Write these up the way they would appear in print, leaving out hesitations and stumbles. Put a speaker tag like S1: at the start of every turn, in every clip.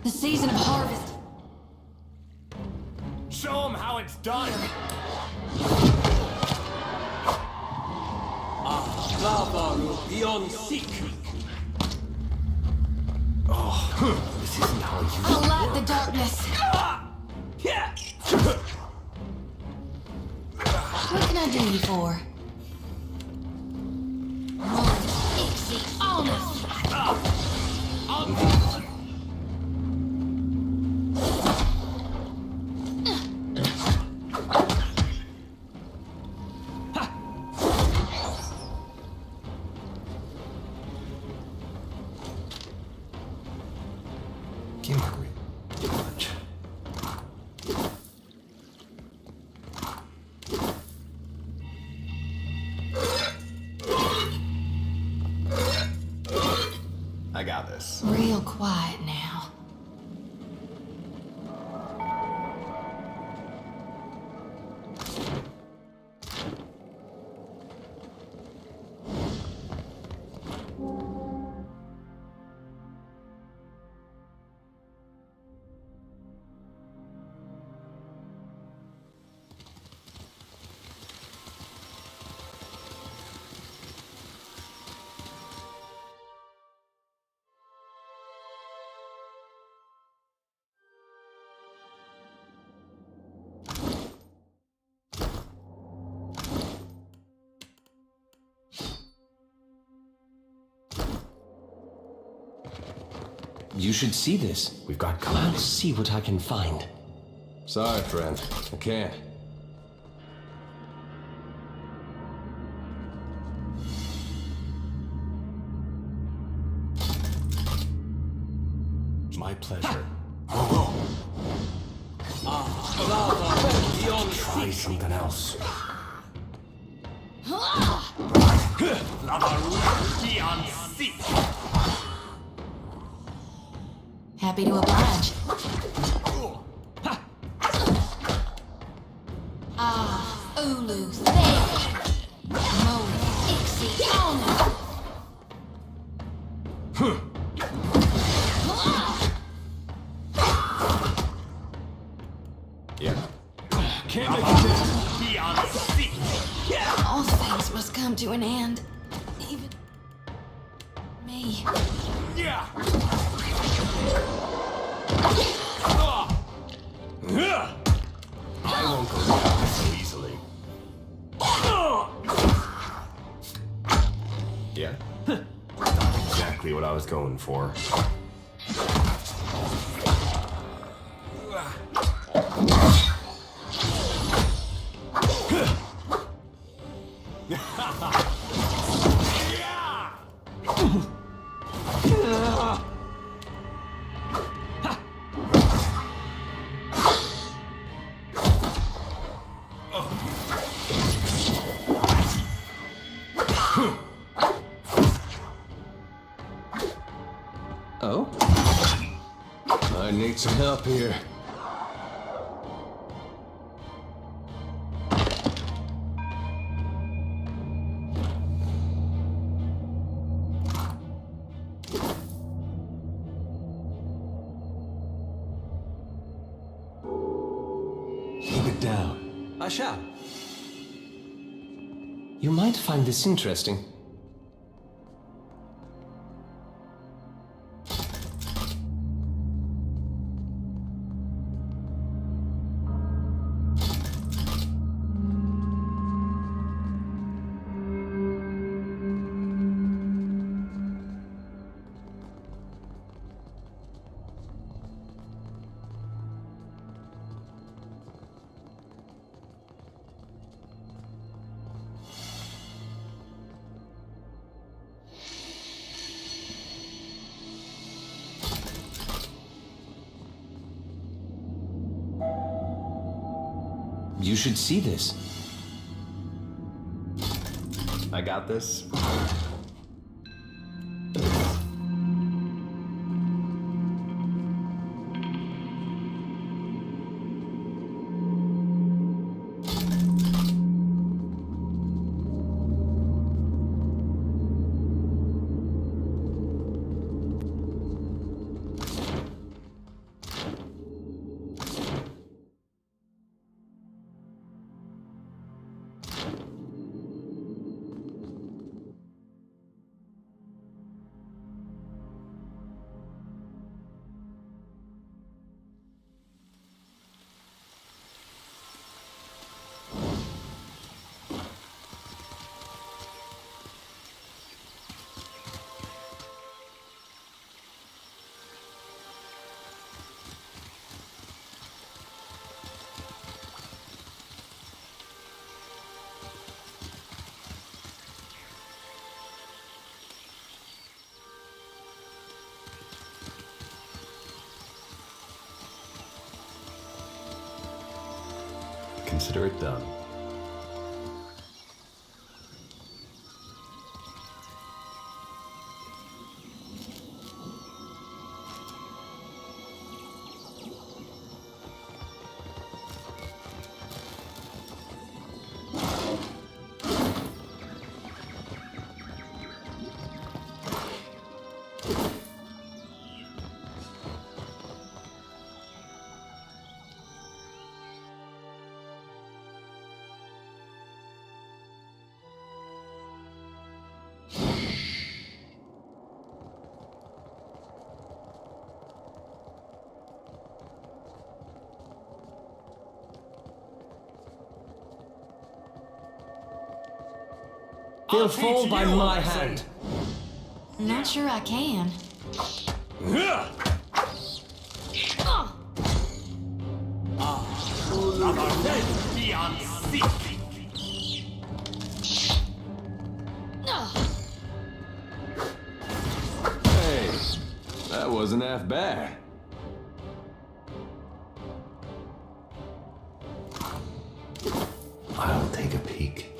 S1: The season of harvest.
S2: Show them how it's done!
S3: Lavaru beyond seek.
S2: Oh, this isn't how you
S1: I'll light the darkness. What can I do you for?
S2: I got this.
S1: Real quiet now.
S4: You should see this.
S2: We've got
S4: I'll
S2: company.
S4: see what I can find.
S2: Sorry, friend. I can't. My pleasure.
S3: Lavaru beyond
S2: Try
S3: seek.
S2: something else.
S1: Happy to oblige. Ulu, there. Mo, Ixie, on.
S2: Yeah.
S3: Can't make it beyond seek.
S1: All things must come to an end. Even me.
S3: Yeah.
S2: I won't go down so easily. Yeah. Not exactly what I was going for.
S4: Oh? I need some help here. Keep it down.
S3: I shall.
S4: You might find this interesting. You should see this.
S2: I got this.
S4: consider it done.
S3: I'll
S4: Fall
S3: teach
S4: by
S3: you a
S4: my
S3: lesson.
S4: hand.
S1: Not sure I can.
S3: Lava fed beyond seek.
S4: Hey, that wasn't half bad.
S2: I'll take a peek.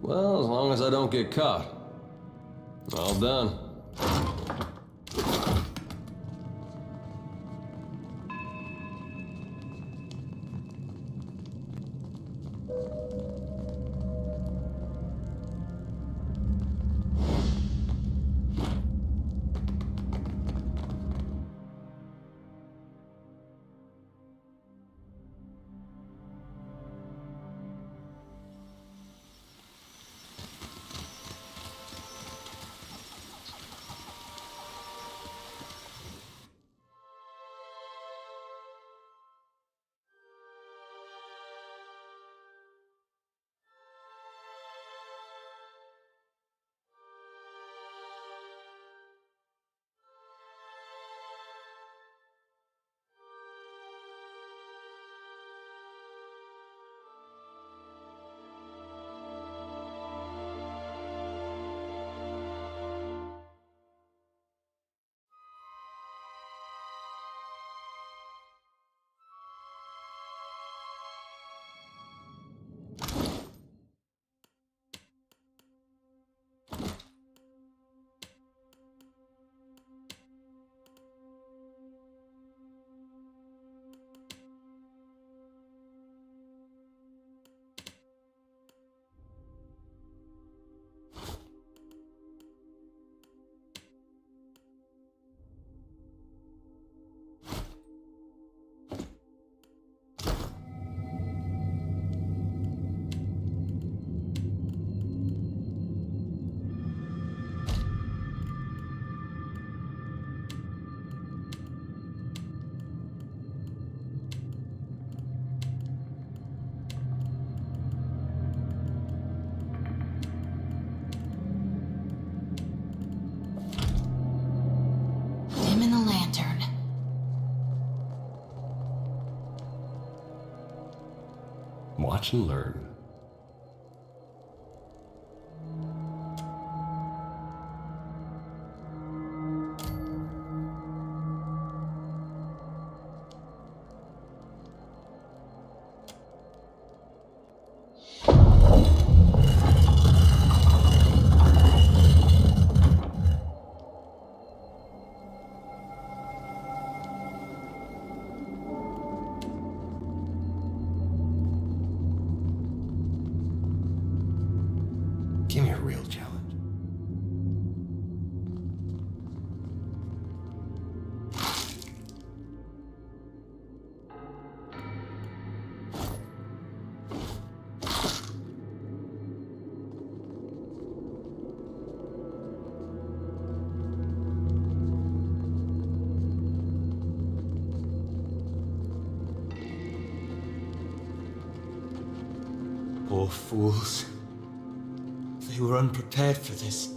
S4: Well, as long as I don't get caught. All done.
S1: Dim in the lantern.
S2: Watch and learn. Give me a real challenge.
S5: Poor fools. They were unprepared for this.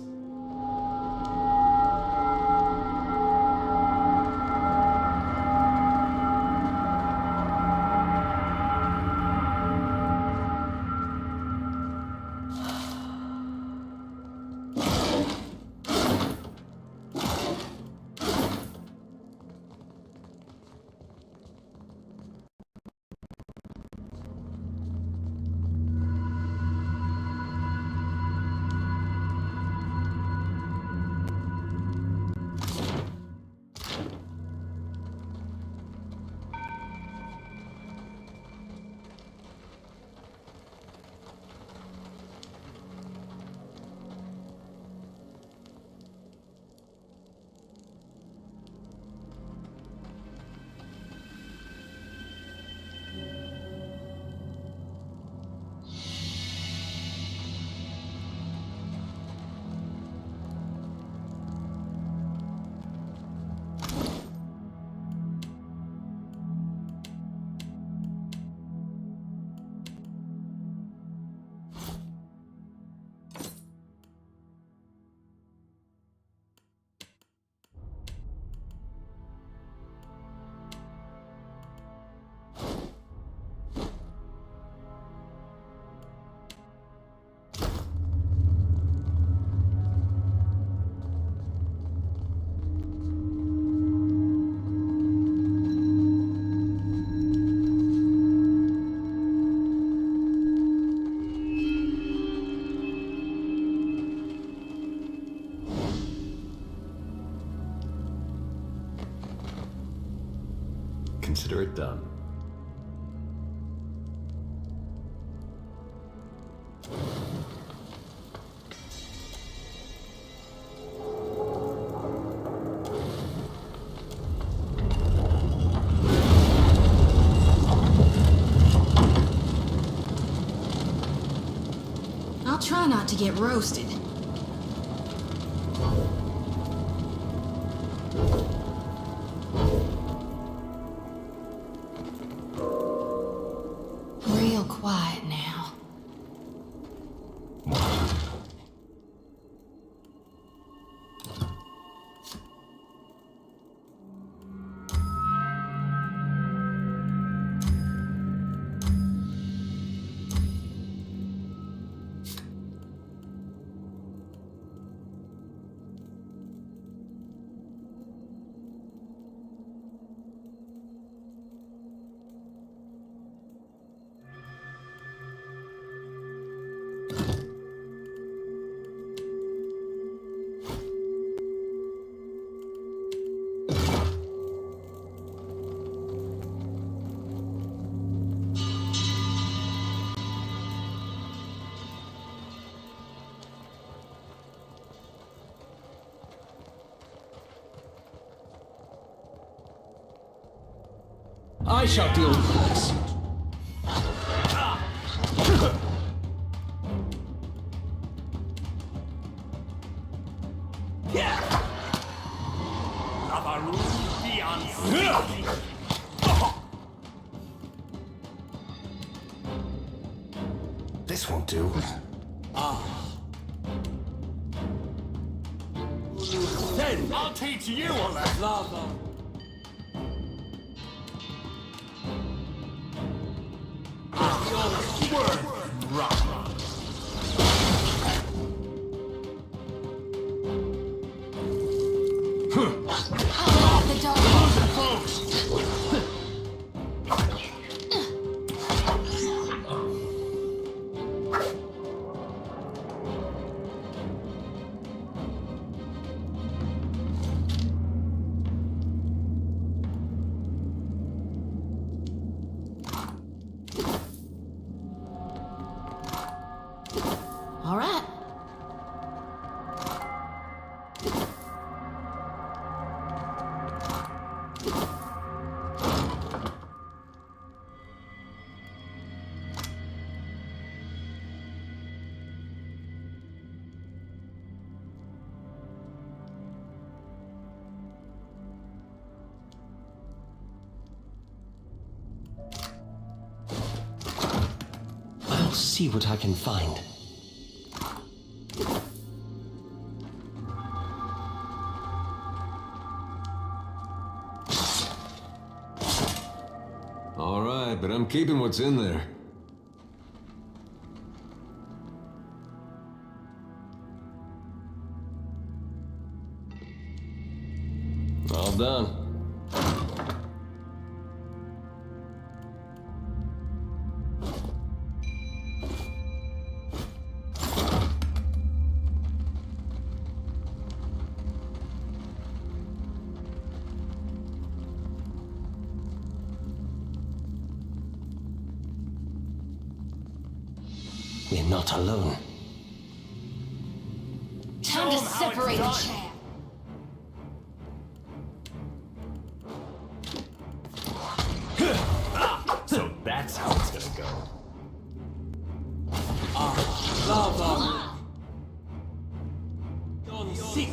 S2: Consider it done.
S1: I'll try not to get roasted. Real quiet now.
S5: I shall deal with this.
S2: This won't do.
S3: Then I'll teach you a lesson.
S1: The dog. All right.
S6: see what I can find.
S4: All right, but I'm keeping what's in there. All done.
S6: We're not alone.
S1: Time to separate the chaff.
S2: So that's how it's gonna go.
S3: Lava. You're sick.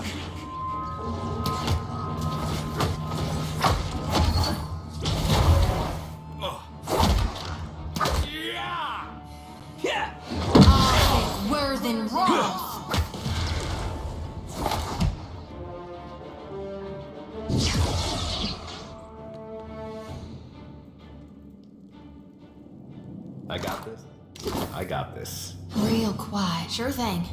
S3: Yeah.
S1: Worse than wrong.
S2: I got this. I got this.
S1: Real quiet. Sure thing.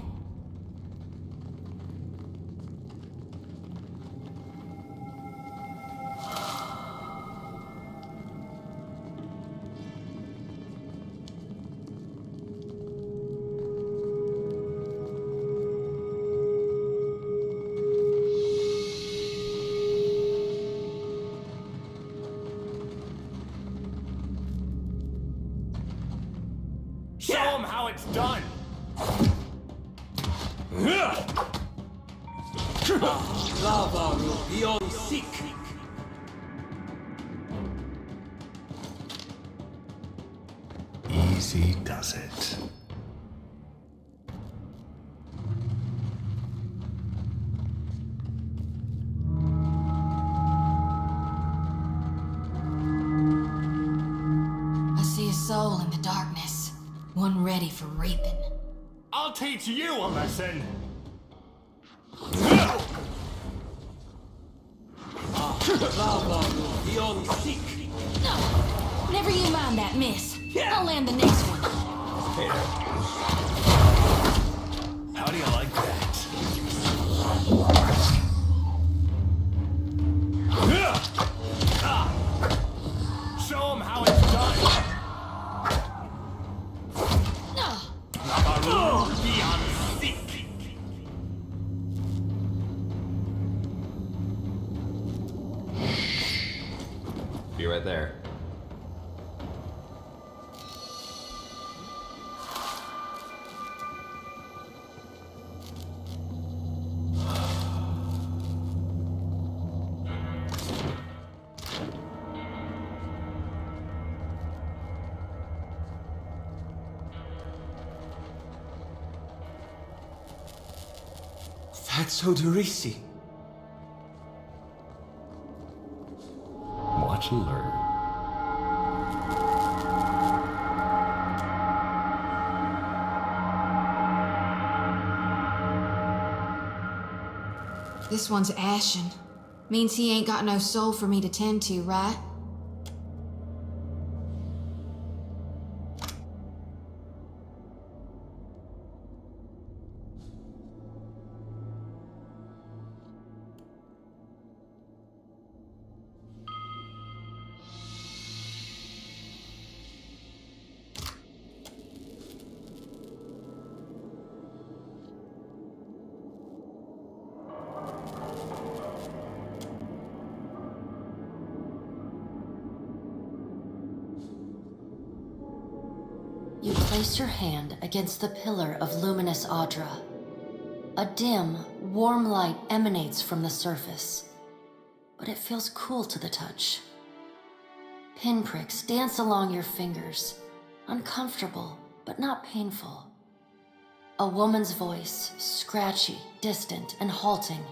S3: Show them how it's done. Lava will be on sick.
S2: Easy does it.
S1: I see a soul in the darkness. One ready for raping.
S3: I'll teach you a lesson. Lava will be on sick.
S1: No, never you mind that, miss. I'll land the next one.
S2: How do you like that?
S3: Show them how it's done. Lava will be on sick.
S2: Be right there.
S5: That's Odorisi.
S2: Watch and learn.
S1: This one's ashen. Means he ain't got no soul for me to tend to, right?
S7: You place your hand against the pillar of luminous Audra. A dim, warm light emanates from the surface, but it feels cool to the touch. Pinpricks dance along your fingers, uncomfortable but not painful. A woman's voice, scratchy, distant, and halting,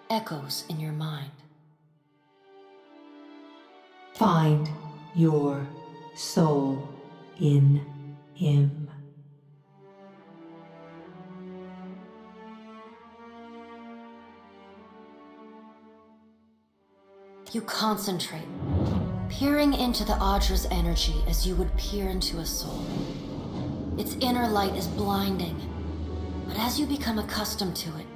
S7: echoes in your mind.
S8: Find your soul in him.
S7: You concentrate, peering into the Audra's energy as you would peer into a soul. Its inner light is blinding, but as you become accustomed to it,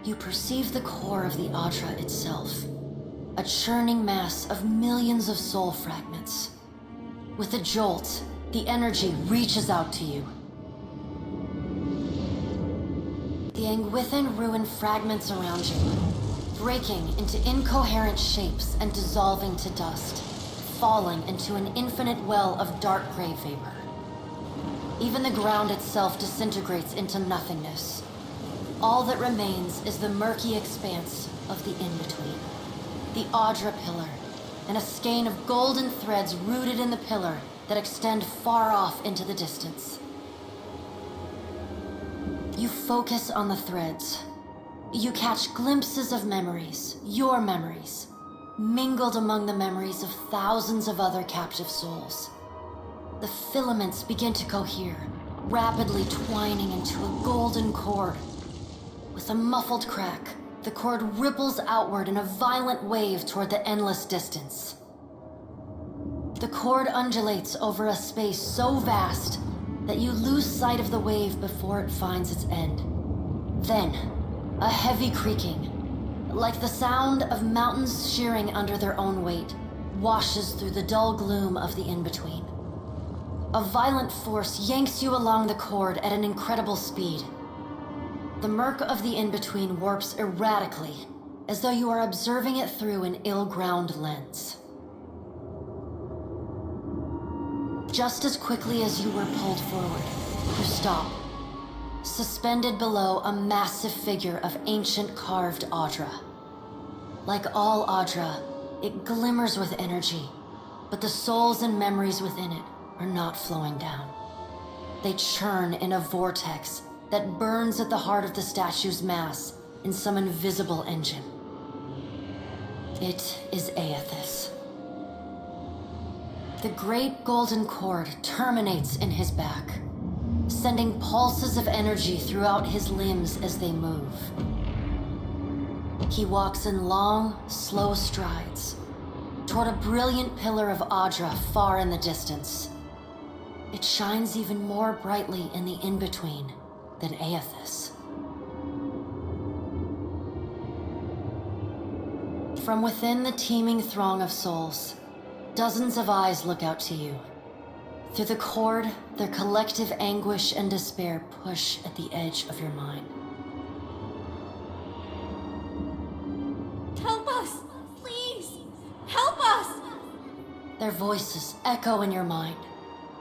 S7: you perceive the core of the Audra itself, a churning mass of millions of soul fragments. With a jolt, the energy reaches out to you. The Angwithan ruin fragments around you, breaking into incoherent shapes and dissolving to dust, falling into an infinite well of dark gray vapor. Even the ground itself disintegrates into nothingness. All that remains is the murky expanse of the in-between, the Audra pillar, and a skein of golden threads rooted in the pillar that extend far off into the distance. You focus on the threads. You catch glimpses of memories, your memories, mingled among the memories of thousands of other captive souls. The filaments begin to cohere, rapidly twining into a golden cord. With a muffled crack, the cord ripples outward in a violent wave toward the endless distance. The cord undulates over a space so vast that you lose sight of the wave before it finds its end. Then, a heavy creaking, like the sound of mountains shearing under their own weight, washes through the dull gloom of the in-between. A violent force yanks you along the cord at an incredible speed. The murk of the in-between warps erratically, as though you are observing it through an ill-ground lens. Just as quickly as you were pulled forward, you stop, suspended below a massive figure of ancient carved Audra. Like all Audra, it glimmers with energy, but the souls and memories within it are not flowing down. They churn in a vortex that burns at the heart of the statue's mass in some invisible engine. It is Eothas. The great golden cord terminates in his back, sending pulses of energy throughout his limbs as they move. He walks in long, slow strides toward a brilliant pillar of Audra far in the distance. It shines even more brightly in the in-between than Eothas. From within the teeming throng of souls, dozens of eyes look out to you. Through the cord, their collective anguish and despair push at the edge of your mind.
S1: Help us! Please! Help us!
S7: Their voices echo in your mind.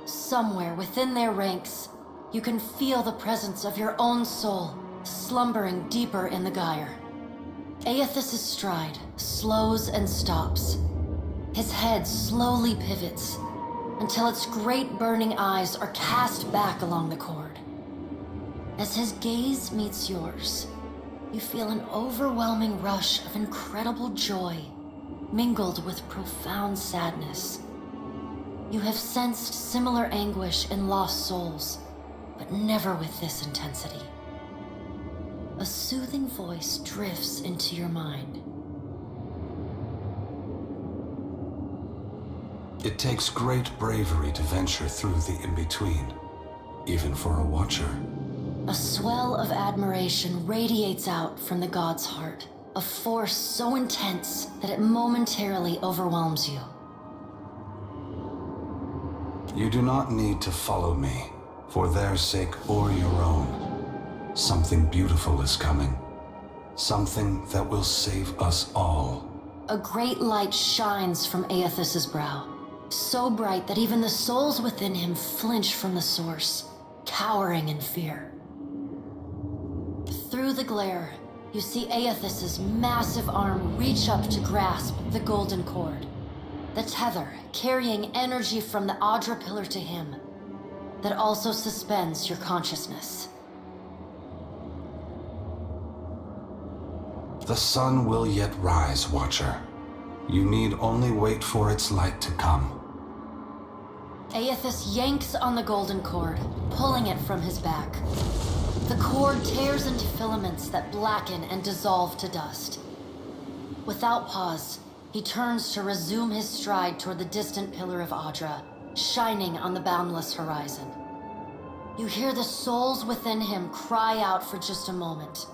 S7: Somewhere within their ranks, you can feel the presence of your own soul slumbering deeper in the gyre. Eothas' stride slows and stops. His head slowly pivots until its great burning eyes are cast back along the cord. As his gaze meets yours, you feel an overwhelming rush of incredible joy mingled with profound sadness. You have sensed similar anguish in lost souls, but never with this intensity. A soothing voice drifts into your mind.
S8: It takes great bravery to venture through the in-between, even for a watcher.
S7: A swell of admiration radiates out from the god's heart, a force so intense that it momentarily overwhelms you.
S8: You do not need to follow me, for their sake or your own. Something beautiful is coming. Something that will save us all.
S7: A great light shines from Eothas' brow, so bright that even the souls within him flinch from the source, cowering in fear. Through the glare, you see Eothas' massive arm reach up to grasp the golden cord, the tether carrying energy from the Audra pillar to him, that also suspends your consciousness.
S8: The sun will yet rise, Watcher. You need only wait for its light to come.
S7: Eothas yanks on the golden cord, pulling it from his back. The cord tears into filaments that blacken and dissolve to dust. Without pause, He turns to resume his stride toward the distant pillar of Audra, shining on the boundless horizon. You hear the souls within him cry out for just a moment,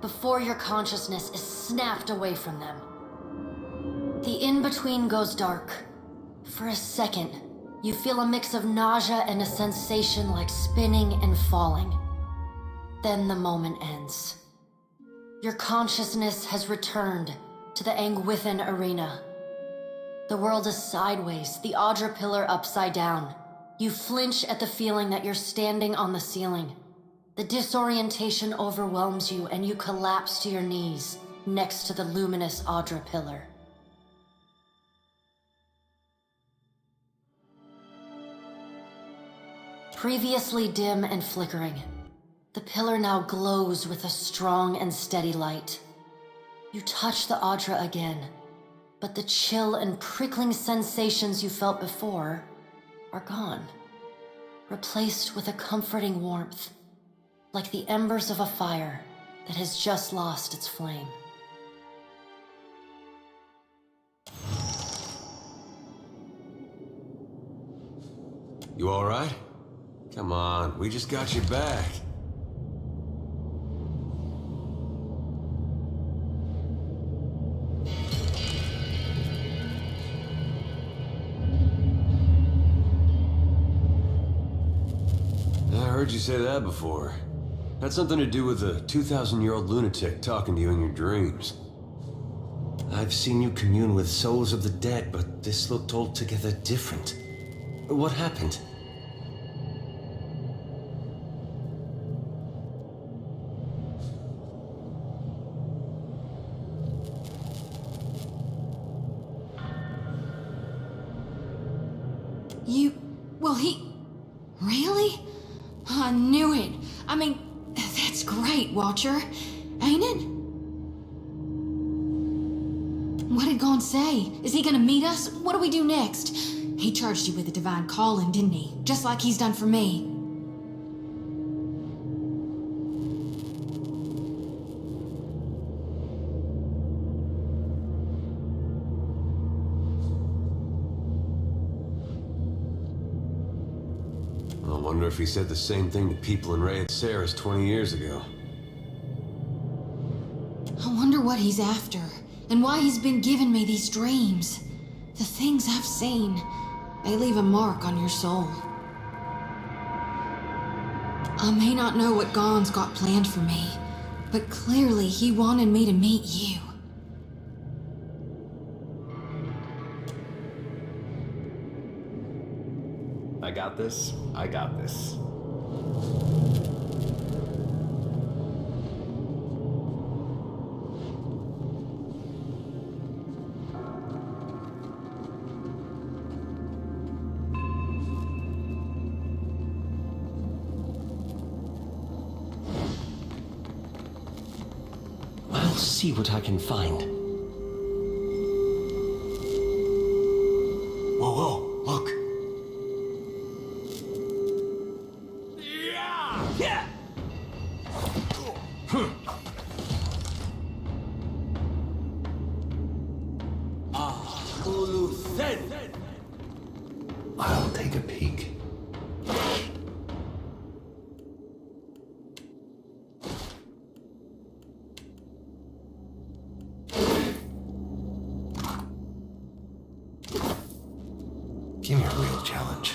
S7: before your consciousness is snapped away from them. The in-between goes dark. For a second, you feel a mix of nausea and a sensation like spinning and falling. Then the moment ends. Your consciousness has returned to the Angwithan arena. The world is sideways, the Audra pillar upside down. You flinch at the feeling that you're standing on the ceiling. The disorientation overwhelms you and you collapse to your knees next to the luminous Audra pillar. Previously dim and flickering, the pillar now glows with a strong and steady light. You touch the Audra again, but the chill and prickling sensations you felt before are gone, replaced with a comforting warmth, like the embers of a fire that has just lost its flame.
S4: You all right? Come on, we just got you back. I heard you say that before. Had something to do with a 2,000-year-old lunatic talking to you in your dreams.
S6: I've seen you commune with souls of the dead, but this looked altogether different. What happened?
S1: Really? I knew it. I mean, that's great, Watcher. Ain't it? What did Gon say? Is he gonna meet us? What do we do next? He charged you with a divine calling, didn't he? Just like he's done for me.
S4: I wonder if he said the same thing to people in Rayed Saris 20 years ago.
S1: I wonder what he's after, and why he's been giving me these dreams. The things I've seen, they leave a mark on your soul. I may not know what Gon's got planned for me, but clearly he wanted me to meet you.
S2: I got this. I got this.
S6: I'll see what I can find.
S3: Whoa, whoa, look.
S2: I'll take a peek. Give me a real challenge.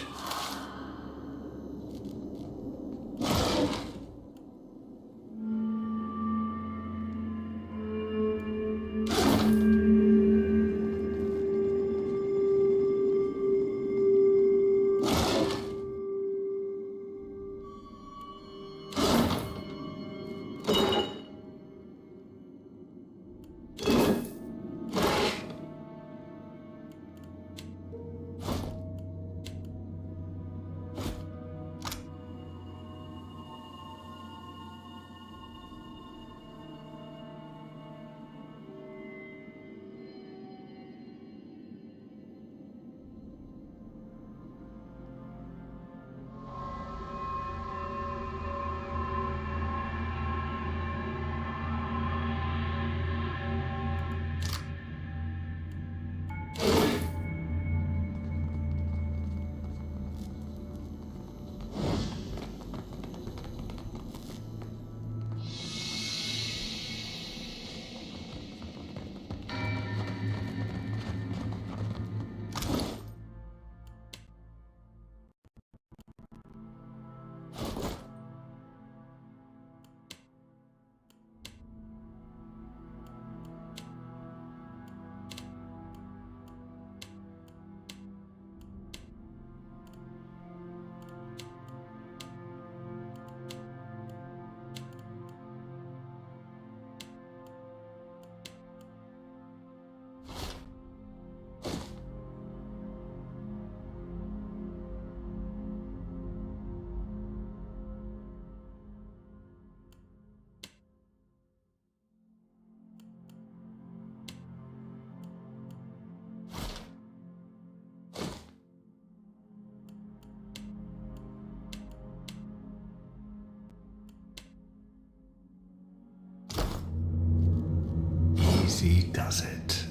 S3: Easy does it.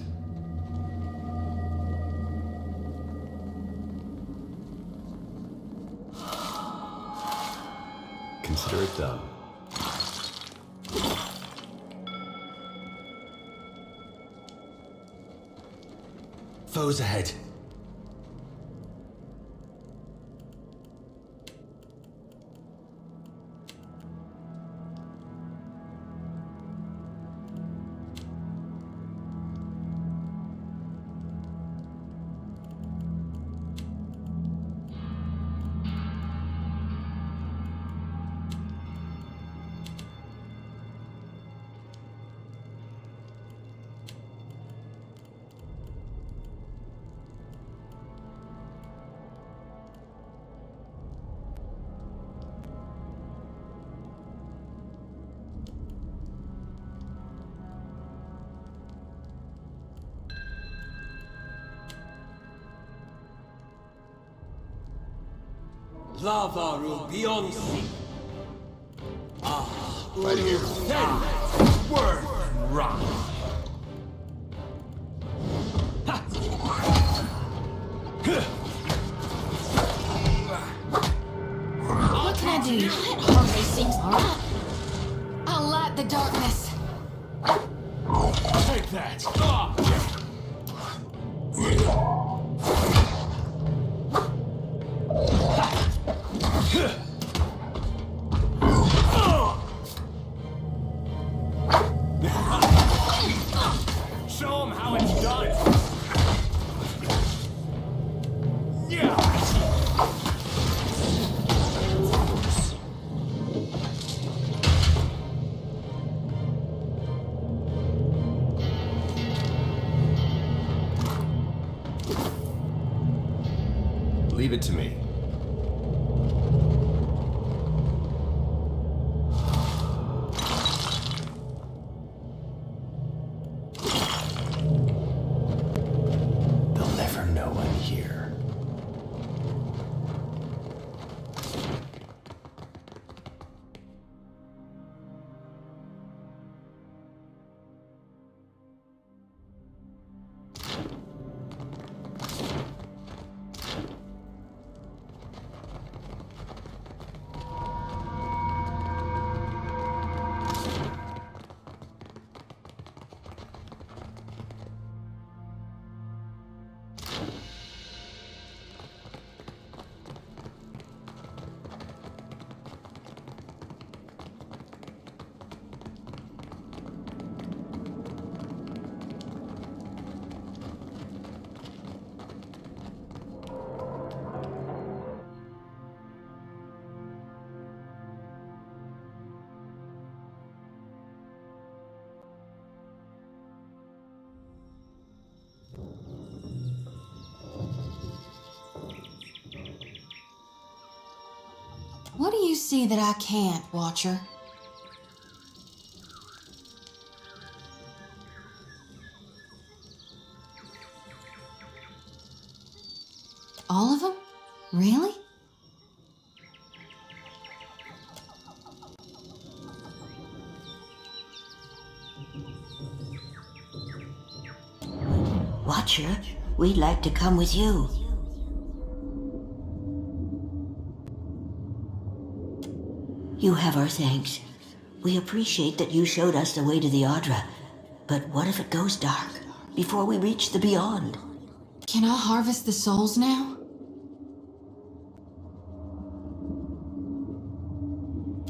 S2: Consider it done.
S6: Foes ahead.
S3: Lava will be on sea.
S2: Right here.
S3: Then, word rock.
S1: What can I do? It hardly seems. I'll light the darkness.
S3: Take that. Show 'em how it's done. Yeah.
S2: Leave it to me. They'll never know I'm here.
S1: What do you see that I can't, Watcher? All of them? Really?
S9: Watcher, we'd like to come with you. You have our thanks. We appreciate that you showed us the way to the Audra. But what if it goes dark before we reach the beyond?
S1: Can I harvest the souls now?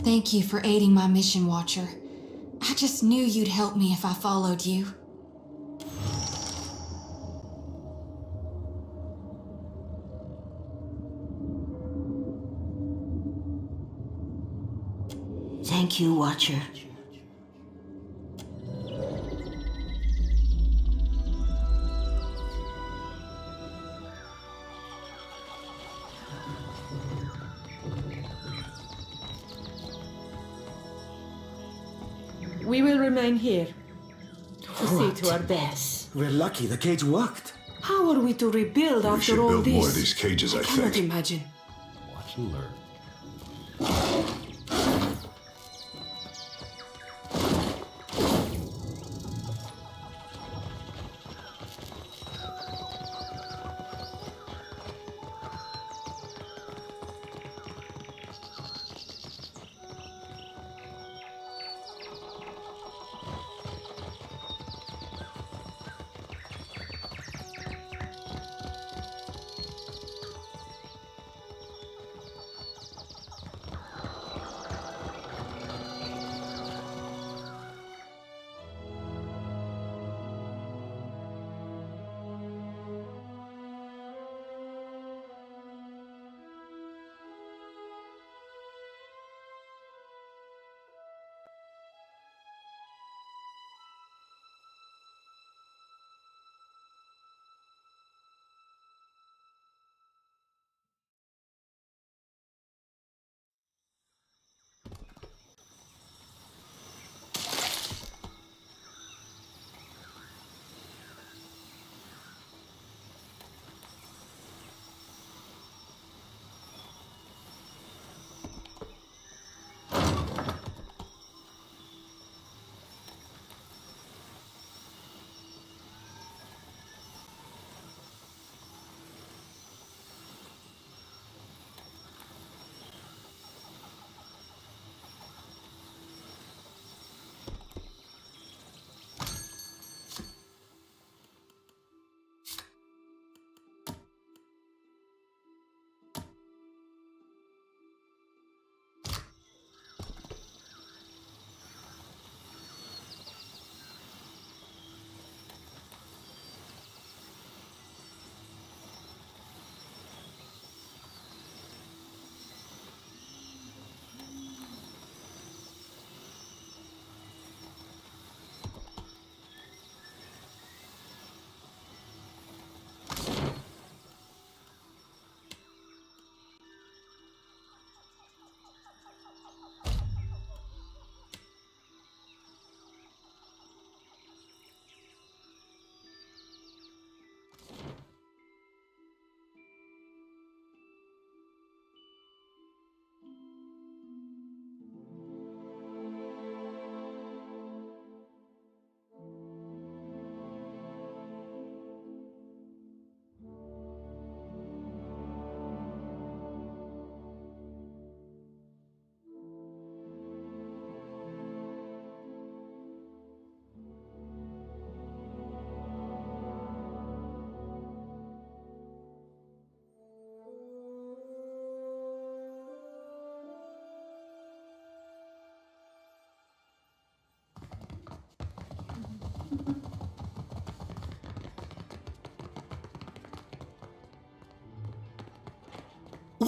S1: Thank you for aiding my mission, Watcher. I just knew you'd help me if I followed you.
S9: Thank you, Watcher.
S10: We will remain here to see to our best.
S5: We're lucky the cage worked.
S10: How are we to rebuild
S11: We
S10: after
S11: should
S10: all
S11: build
S10: this?
S11: more of these cages, I
S10: cannot
S11: think.
S10: imagine.
S2: Watch and learn.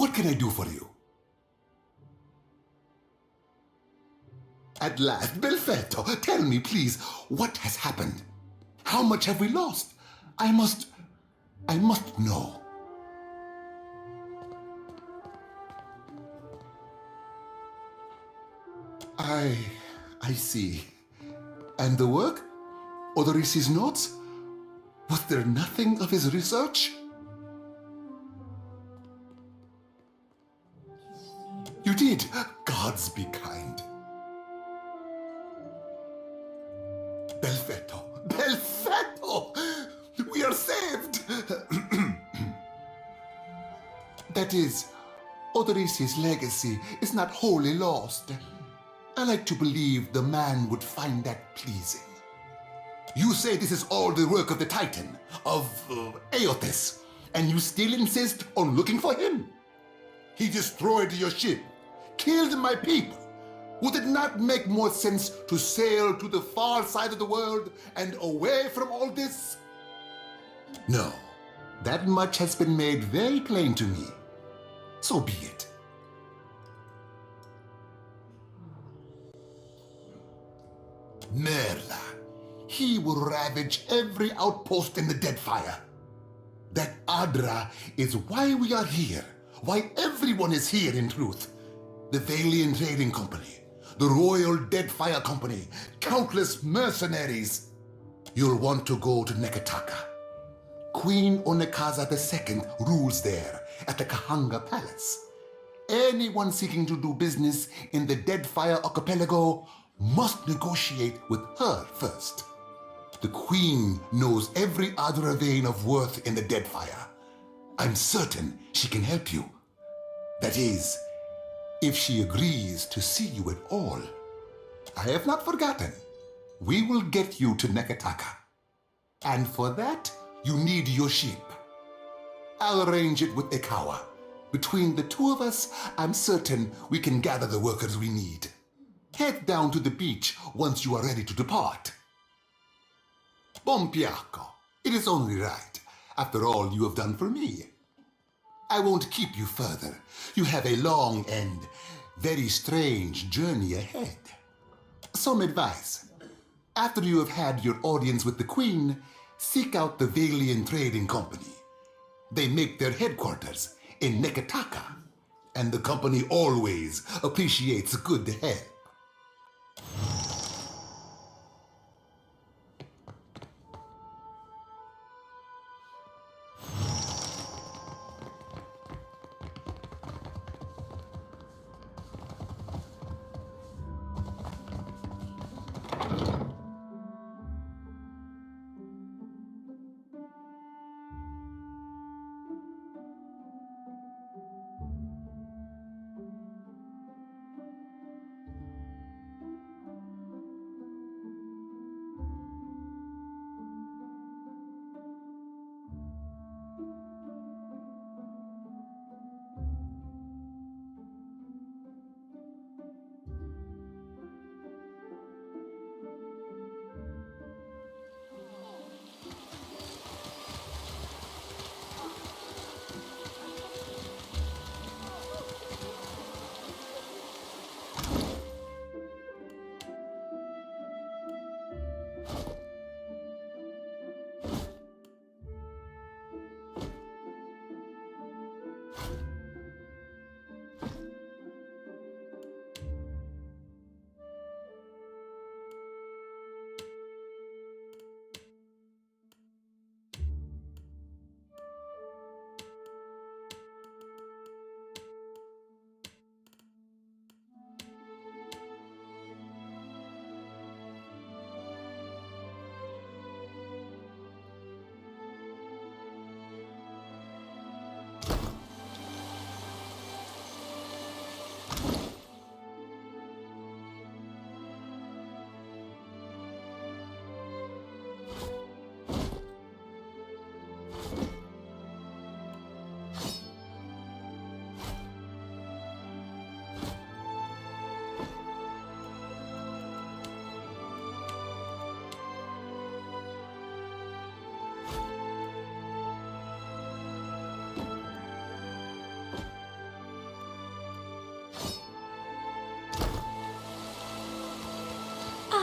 S11: What can I do for you? At last, Belfetto, tell me, please, what has happened? How much have we lost? I must know. I see. And the work? Odoris's notes? Was there nothing of his research? You did. Gods be kind. Belfetto! Belfetto! We are saved! That is, Odoris's legacy is not wholly lost. I like to believe the man would find that pleasing. You say this is all the work of the Titan, of Eothas, and you still insist on looking for him? He destroyed your ship, killed my people. Would it not make more sense to sail to the far side of the world and away from all this? No, that much has been made very plain to me. So be it. Merla. He will ravage every outpost in the Deadfire. That Adra is why we are here, why everyone is here in truth. The Valiant Trading Company, the Royal Deadfire Company, countless mercenaries. You'll want to go to Nekataka. Queen Onekaza II rules there at the Kahanga Palace. Anyone seeking to do business in the Deadfire Archipelago must negotiate with her first. The Queen knows every Adra vein of worth in the Deadfire. I'm certain she can help you. That is, if she agrees to see you at all. I have not forgotten. We will get you to Nekataka. And for that, you need your ship. I'll arrange it with Ikawa. Between the two of us, I'm certain we can gather the workers we need. Head down to the beach once you are ready to depart. Bompiacco, it is only right, after all you have done for me. I won't keep you further. You have a long and very strange journey ahead. Some advice. After you have had your audience with the Queen, seek out the Valiant Trading Company. They make their headquarters in Nekataka, and the company always appreciates good help.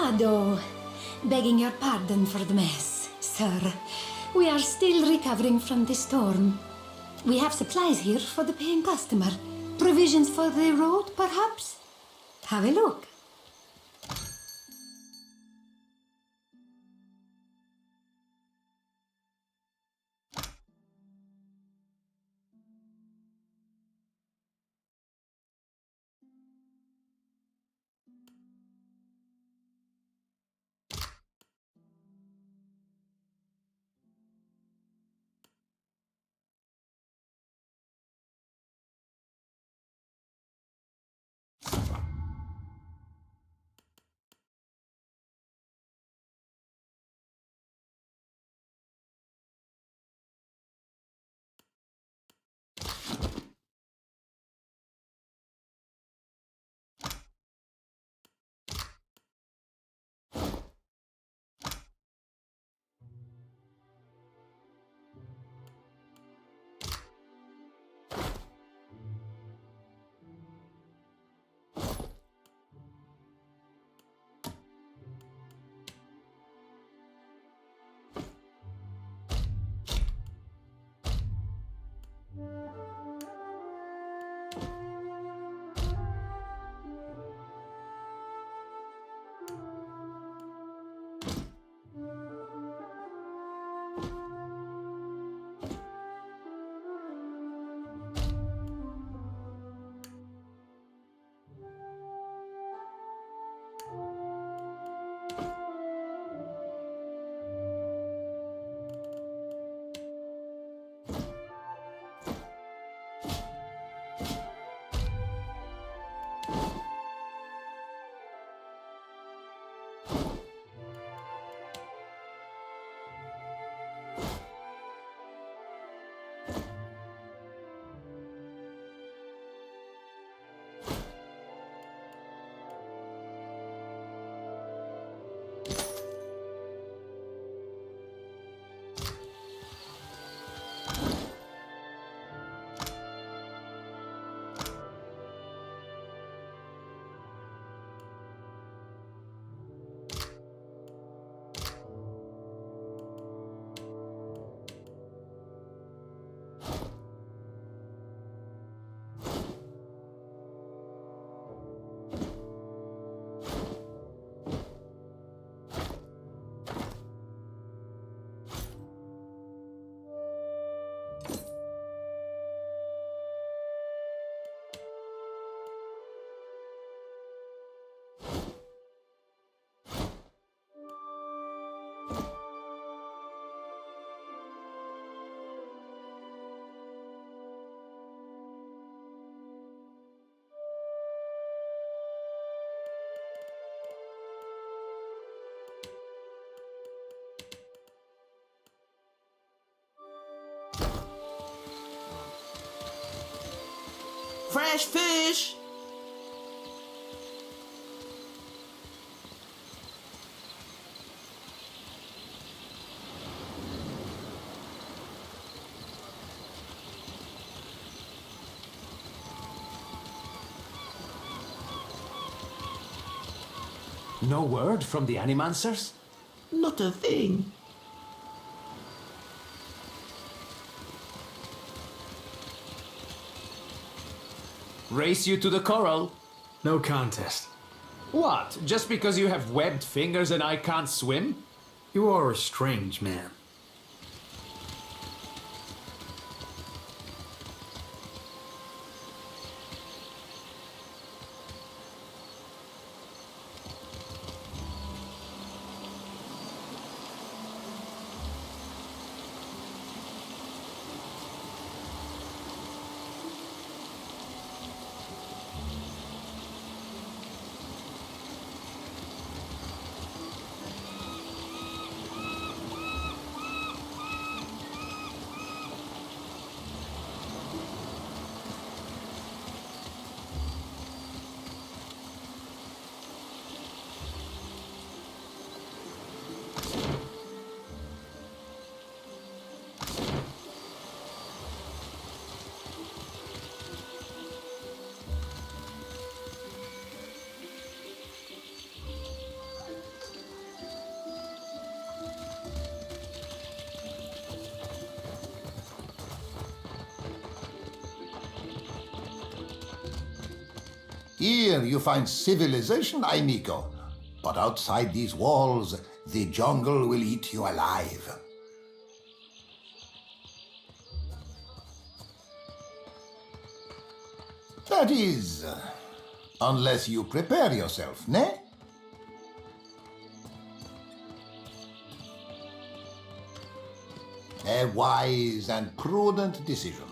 S12: Shadow. Begging your pardon for the mess, sir. We are still recovering from the storm. We have supplies here for the paying customer. Provisions for the road, perhaps? Have a look.
S5: Fresh fish!
S3: No word from the animancers?
S5: Not a thing.
S3: Race you to the coral?
S13: No contest.
S3: What? Just because you have webbed fingers and I can't swim?
S13: You are a strange man.
S11: Here you find civilization, amigo. But outside these walls, the jungle will eat you alive. That is, unless you prepare yourself, ne? A wise and prudent decision.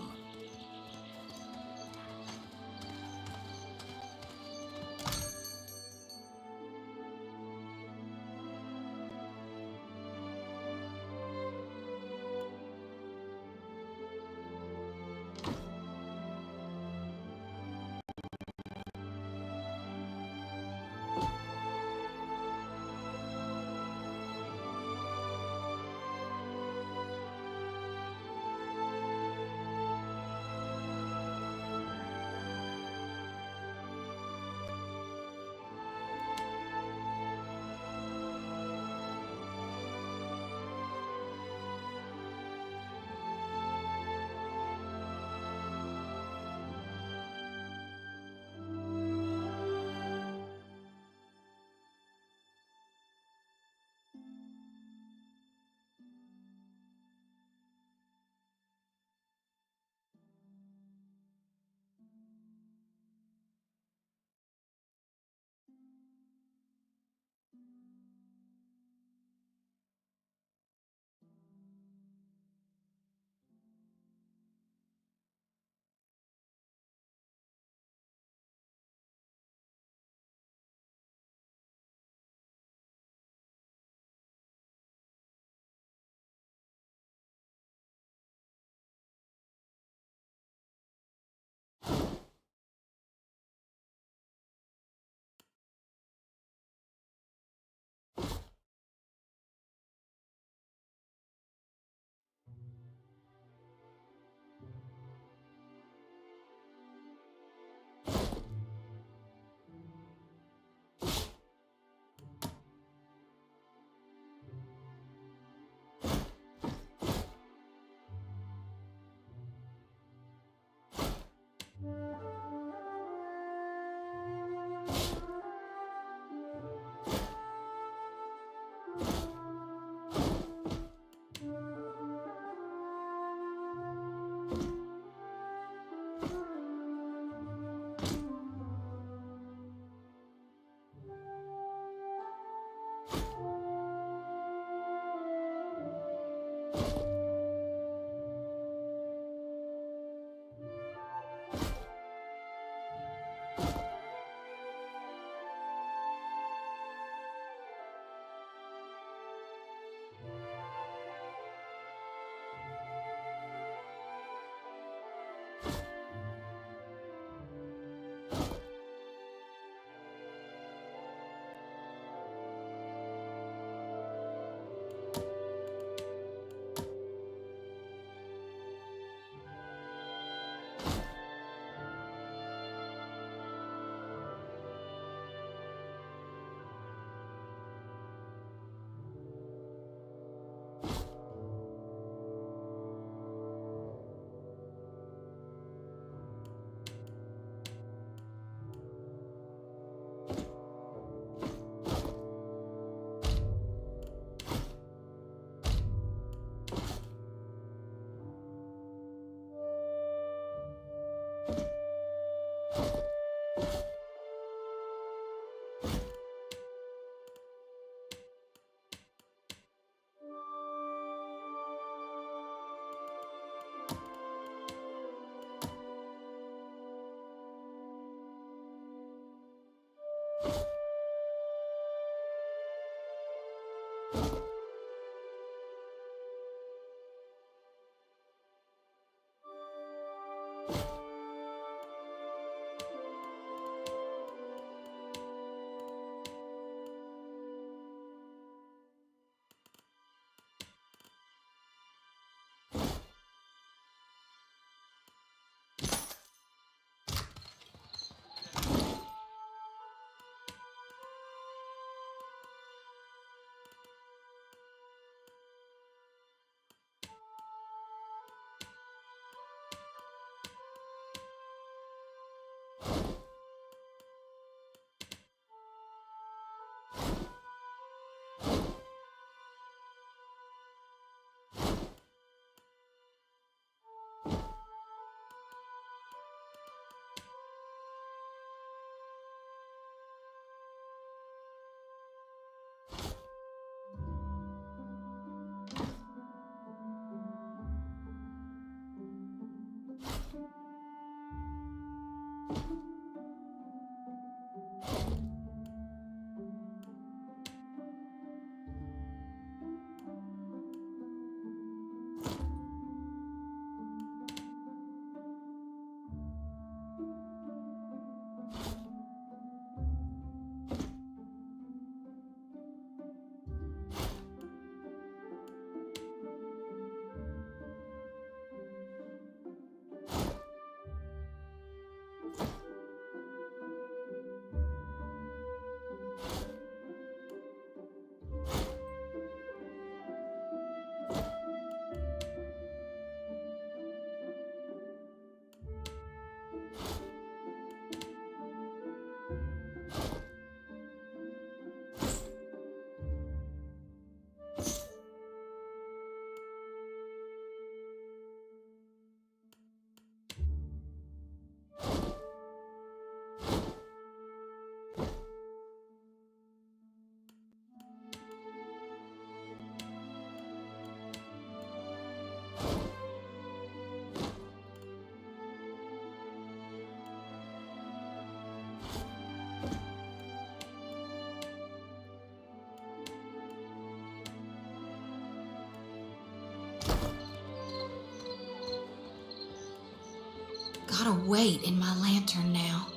S1: Got a weight in my lantern now.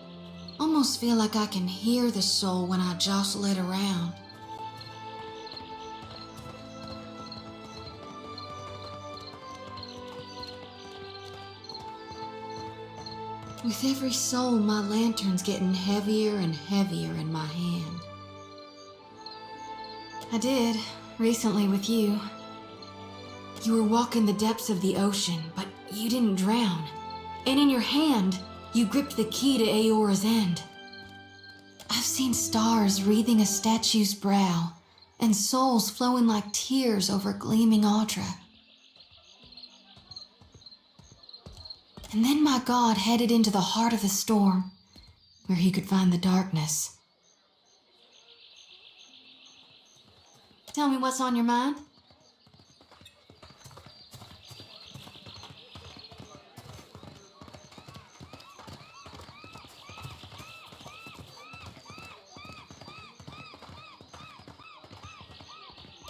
S1: Almost feel like I can hear the soul when I jostle it around. With every soul, my lantern's getting heavier and heavier in my hand. I did, recently with you. You were walking the depths of the ocean, but you didn't drown. And in your hand, you gripped the key to Eora's end. I've seen stars wreathing a statue's brow, and souls flowing like tears over gleaming Audra. And then my god headed into the heart of the storm, where he could find the darkness. Tell me what's on your mind?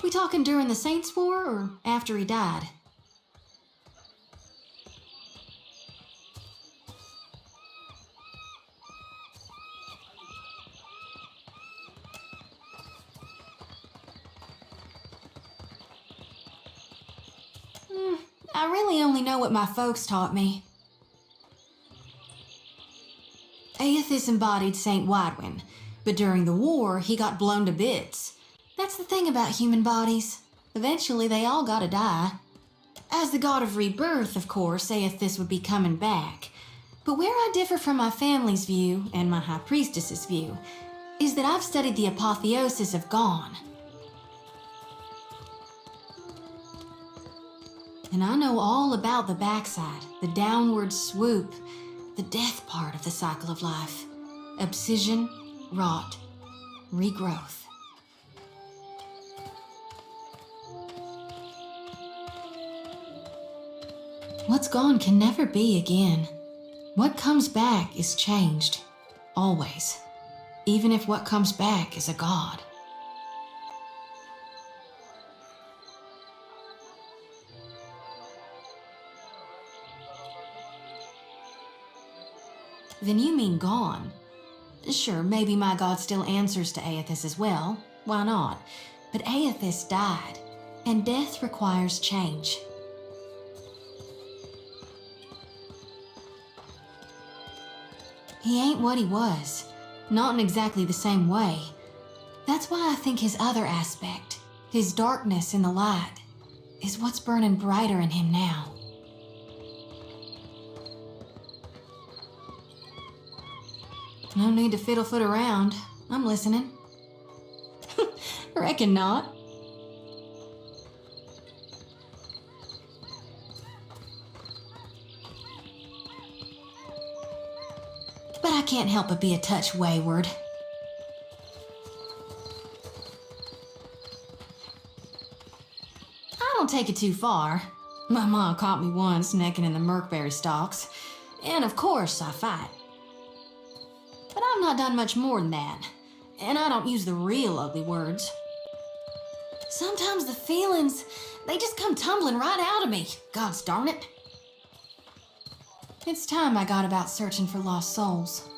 S1: We talking during the Saints' War or after he died? I really only know what my folks taught me. Eothas embodied Saint Widwin, but during the war, he got blown to bits. That's the thing about human bodies. Eventually, they all gotta die. As the god of rebirth, of course, Eothas would be coming back. But where I differ from my family's view, and my high priestess's view, is that I've studied the apotheosis of Gone. And I know all about the backside, the downward swoop, the death part of the cycle of life. Abscission, rot, regrowth. What's gone can never be again. What comes back is changed, always, even if what comes back is a god. Then you mean gone. Sure, maybe my god still answers to Eothas as well. Why not? But Eothas died, and death requires change. He ain't what he was. Not in exactly the same way. That's why I think his other aspect, his darkness in the light, is what's burning brighter in him now. No need to fiddle-foot around. I'm listening. Reckon not. But I can't help but be a touch wayward. I don't take it too far. My mom caught me once necking in the murkberry stalks, and of course I fight. But I've not done much more than that, and I don't use the real ugly words. Sometimes the feelings, they just come tumbling right out of me, gods darn it. It's time I got about searching for lost souls.